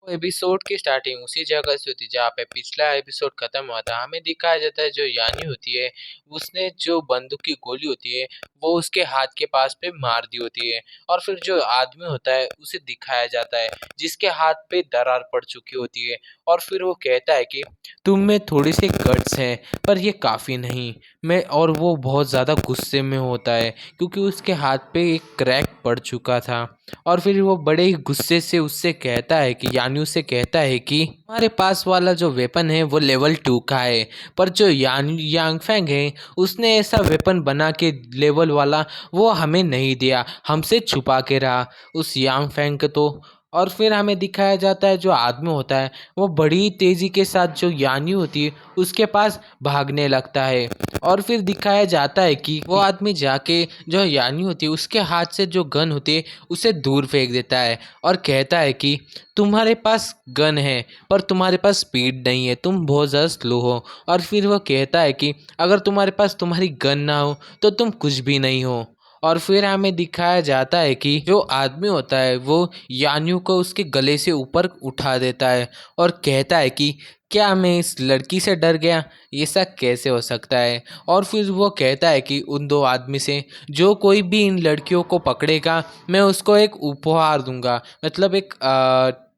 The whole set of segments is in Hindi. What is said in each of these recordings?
एपिसोड की स्टार्टिंग उसी जगह से होती है जहाँ पे पिछला एपिसोड खत्म हुआ था। हमें दिखाया जाता है जो यानी होती है, उसने जो बंदूक की गोली होती है वो उसके हाथ के पास पे मार दी होती है। और फिर जो आदमी होता है उसे दिखाया जाता है जिसके हाथ पे दरार पड़ चुकी होती है। और फिर वो कहता है कि तुम में थोड़ी सी गट्स हैं पर ये काफ़ी नहीं। मैं और वो बहुत ज़्यादा गुस्से में होता है क्योंकि उसके हाथ पे एक क्रैक पड़ चुका था। और फिर वो बड़े ही गुस्से से उससे कहता है कि यानी उससे कहता है कि हमारे पास वाला जो वेपन है वो लेवल 2 का है, पर जो यांगफेंग है उसने ऐसा वेपन बना के लेवल वाला वो हमें नहीं दिया, हमसे छुपा के रहा उस यांगफेंग को तो। और फिर हमें दिखाया जाता है जो आदमी होता है वो बड़ी तेजी के साथ जो यानी होती है उसके पास भागने लगता है। और फिर दिखाया जाता है कि वो आदमी जाके जो यानी होती है उसके हाथ से जो गन होती है उसे दूर फेंक देता है और कहता है कि तुम्हारे पास गन है पर तुम्हारे पास स्पीड नहीं है, तुम बहुत ज़्यादा स्लो हो। और फिर वो कहता है कि अगर तुम्हारे पास तुम्हारी गन ना हो तो तुम कुछ भी नहीं हो। और फिर हमें दिखाया जाता है कि जो आदमी होता है वो यान्यू को उसके गले से ऊपर उठा देता है और कहता है कि क्या मैं इस लड़की से डर गया, ये सब कैसे हो सकता है। और फिर वो कहता है कि उन दो आदमी से जो कोई भी इन लड़कियों को पकड़ेगा मैं उसको एक उपहार दूंगा, मतलब एक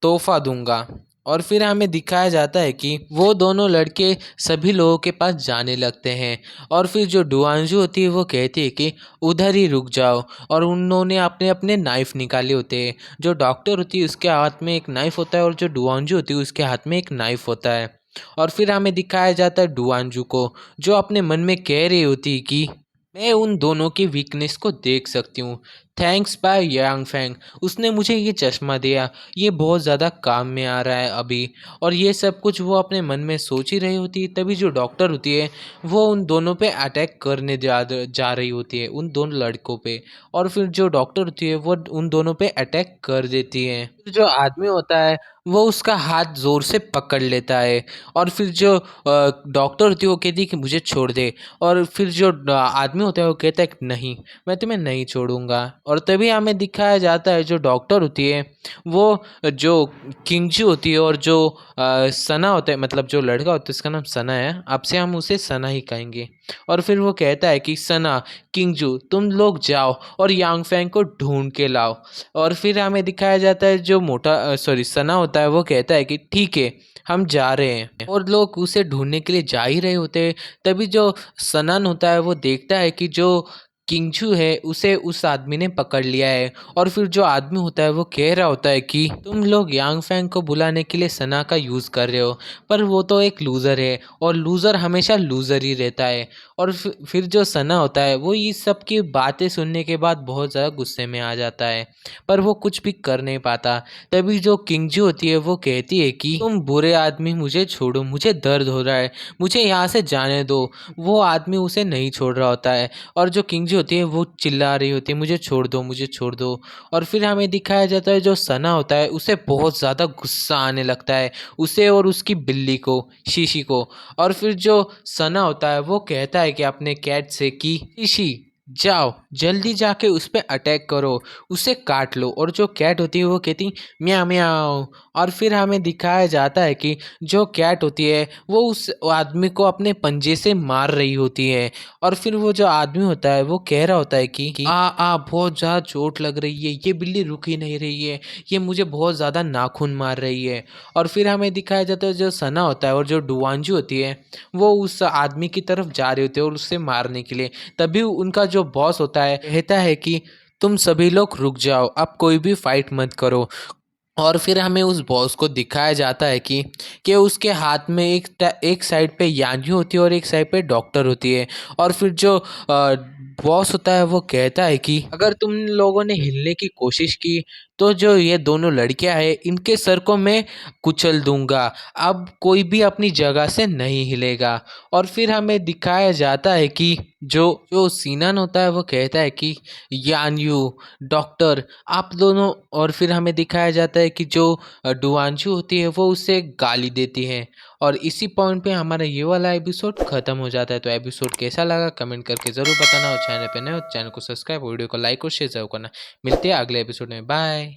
तोहफा दूंगा। और फिर हमें दिखाया जाता है कि वो दोनों लड़के सभी लोगों के पास जाने लगते हैं। और फिर जो डुआंजू होती है वो कहती है कि उधर ही रुक जाओ। और उन्होंने अपने अपने नाइफ निकाले होते हैं। जो डॉक्टर होती है उसके हाथ में एक नाइफ होता है और जो डुआंजू होती है उसके हाथ में एक नाइफ होता है। और फिर हमें दिखाया जाता है डुआंजू को जो अपने मन में कह रही होती है कि मैं उन दोनों की वीकनेस को देख सकती हूँ। थैंक्स बाय यांग फैंग, उसने मुझे ये चश्मा दिया, ये बहुत ज़्यादा काम में आ रहा है अभी। और ये सब कुछ वो अपने मन में सोच ही रही होती है, तभी जो डॉक्टर होती है वो उन दोनों पे अटैक करने जा रही होती है, उन दोनों लड़कों पे। और फिर जो डॉक्टर होती है वो उन दोनों पे अटैक कर देती है। फिर जो आदमी होता है वो उसका हाथ ज़ोर से पकड़ लेता है। और फिर जो डॉक्टर होती है वो कहती है कि मुझे छोड़ दे। और फिर जो आदमी होता है वो कहता है कि नहीं, मैं तुम्हें नहीं छोड़ूंगा। और तभी हमें दिखाया जाता है जो डॉक्टर होती है वो जो किंगजू होती है और जो सना होता है, मतलब जो लड़का होता है उसका नाम सना है, अब से हम उसे सना ही कहेंगे। और फिर वो कहता है कि सना, किंगजू तुम लोग जाओ और यांगफेंग को ढूंढ के लाओ। और फिर हमें दिखाया जाता है जो सॉरी सना होता है वो कहता है कि ठीक है हम जा रहे हैं। और लोग उसे ढूंढने के लिए जा ही रहे होते हैं। तभी जो सनन होता है वो देखता है कि जो किंगजू है उसे उस आदमी ने पकड़ लिया है। और फिर जो आदमी होता है वो कह रहा होता है कि तुम लोग यांगफेंग को बुलाने के लिए सना का यूज़ कर रहे हो, पर वो तो एक लूज़र है और लूज़र हमेशा लूज़र ही रहता है। और फिर जो सना होता है वो ये सब की बातें सुनने के बाद बहुत ज़्यादा गुस्से में आ जाता है, पर वो कुछ भी कर नहीं पाता। तभी जो किंगजू होती है वो कहती है कि तुम बुरे आदमी मुझे छोड़ो, मुझे दर्द हो रहा है, मुझे यहाँ से जाने दो। वो आदमी उसे नहीं छोड़ रहा होता है और जो किंगजू होती है वो चिल्ला रही होती है मुझे छोड़ दो, मुझे छोड़ दो। और फिर हमें दिखाया जाता है जो सना होता है उसे बहुत ज़्यादा गुस्सा आने लगता है, उसे और उसकी बिल्ली को, शीशी को। और फिर जो सना होता है वो कहता है कि अपने कैट से कि शीशी जाओ जल्दी जाके उस पे अटैक करो, उसे काट लो। और जो कैट होती है वो कहती म्याऊ म्याऊ। और फिर हमें दिखाया जाता है कि जो कैट होती है वो उस आदमी को अपने पंजे से मार रही होती है। और फिर वो जो आदमी होता है वो कह रहा होता है कि आ आ बहुत ज़्यादा चोट लग रही है, ये बिल्ली रुक ही नहीं रही है, ये मुझे बहुत ज़्यादा नाखून मार रही है। और फिर हमें दिखाया जाता है जो सना होता है और जो डुआंजू होती है वो उस आदमी की तरफ जा रहे होते हैं और उससे मारने के लिए। तभी उनका जो बॉस होता है कहता है कि तुम सभी लोग रुक जाओ, अब कोई भी फाइट मत करो। और फिर हमें उस बॉस को दिखाया जाता है कि उसके हाथ में एक साइड पे यान्यू होती है और एक साइड पे डॉक्टर होती है। और फिर जो बॉस होता है वो कहता है कि अगर तुम लोगों ने हिलने की कोशिश की तो जो ये दोनों लड़कियां हैं इनके सर को मैं कुचल दूंगा, अब कोई भी अपनी जगह से नहीं हिलेगा। और फिर हमें दिखाया जाता है कि जो जो सीनन होता है वो कहता है कि यान्यू, डॉक्टर, आप दोनों। और फिर हमें दिखाया जाता है कि जो डुआंशु होती है वो उसे गाली देती है। और इसी पॉइंट पे हमारा ये वाला एपिसोड खत्म हो जाता है। तो एपिसोड कैसा लगा कमेंट करके ज़रूर बताना, और चैनल पे नए हो चैनल को सब्सक्राइब, वीडियो को लाइक और शेयर जरूर करना। मिलते हैं अगले एपिसोड में, बाय।